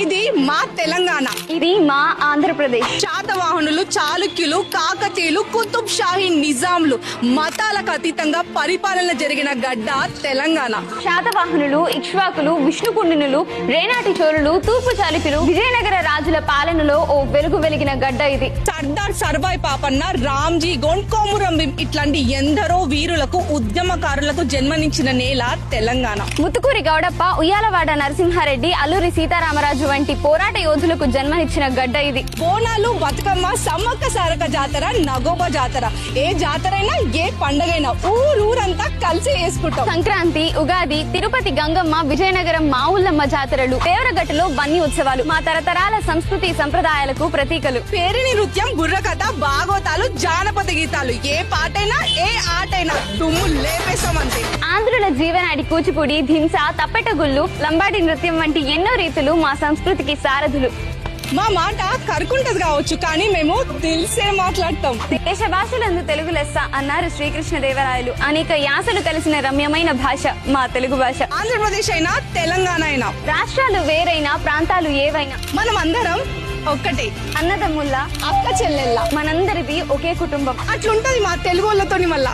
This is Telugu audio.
ఇది మా తెలంగాణ, ఇది మా ఆంధ్రప్రదేశ్. శాతవాహనులు, చాళుక్యులు, కాకతీయులు, కుతుబ్ షాహీ నిజాంలు మతాలకు అతీతంగా పరిపాలన జరిగిన గడ్డ తెలంగాణ. శాతవాహనులు, ఇక్ష్వాకులు, విష్ణుకుండినులు, రేనాటి చోళులు, తూర్పు చాళుక్యులు, విజయనగర రాజుల పాలనలో ఓ వెలుగు వెలిగిన గడ్డ ఇది. సర్దార్ సర్వాయి పాపన్న, రామ్జీ గోండ్, కొమురం భీం ఇట్లాంటి ఎందరో వీరులకు, ఉద్యమకారులకు జన్మనిచ్చిన నేల తెలంగాణ. ముత్తుకూరి గౌడప్ప, ఉయ్యాలవాడ నరసింహారెడ్డి, అల్లూరి సీతారామరాజు వంటి పోరాట యోధులకు జన్మనిచ్చిన గడ్డ ఇది. బోనాలు, బతుకమ్మ, సమ్మక్క సారక జాతర, నగోబా జాతర, ఏ జాతరైనా ఏ పండగైనా ఊరంతా కలిసి వేసుకుంటాం. సంక్రాంతి, ఉగాది, తిరుపతి గంగమ్మ, విజయనగరం మావుల్లమ్మ జాతరలు, దేవరగట్టులో బన్నీ ఉత్సవాలు మా తరతరాల సంస్కృతి సంప్రదాయాలకు ప్రతీకలు. పేరిణి నృత్యం, బుర్రకథ, భాగవతాలు, జానపద గీతాలు, ఏ పాటైనా ఏ ఆటైనా దుమ్ము లేపేసామంతే. ఆంధ్రుల జీవనాడి కూచిపూడి, ధింస, తప్పెటగుళ్ళు, లంబాడి నృత్యం వంటి ఎన్నో రీతులు మా సంస్కృతికి సారథులు. మా మాట కరుకుంటది కావచ్చు, కానీ మేము తెలిసే మాట్లాడతాం. దేశ భాషలందు తెలుగు లెస్స అన్నారు శ్రీకృష్ణదేవరాయలు. అనేక యాసలు కలిసిన రమ్యమైన భాష మా తెలుగు భాష. ఆంధ్రప్రదేశ్ అయినా తెలంగాణ అయినా, రాష్ట్రాలు వేరైనా ప్రాంతాలు ఏవైనా, మనం అందరం ఒక్కటే. అన్నదమ్ముల్లా, అక్క చెల్లెల్లా, మనందరిది ఒకే కుటుంబం. అట్లుంటది మా తెలుగు వాళ్ళతోని మళ్ళా.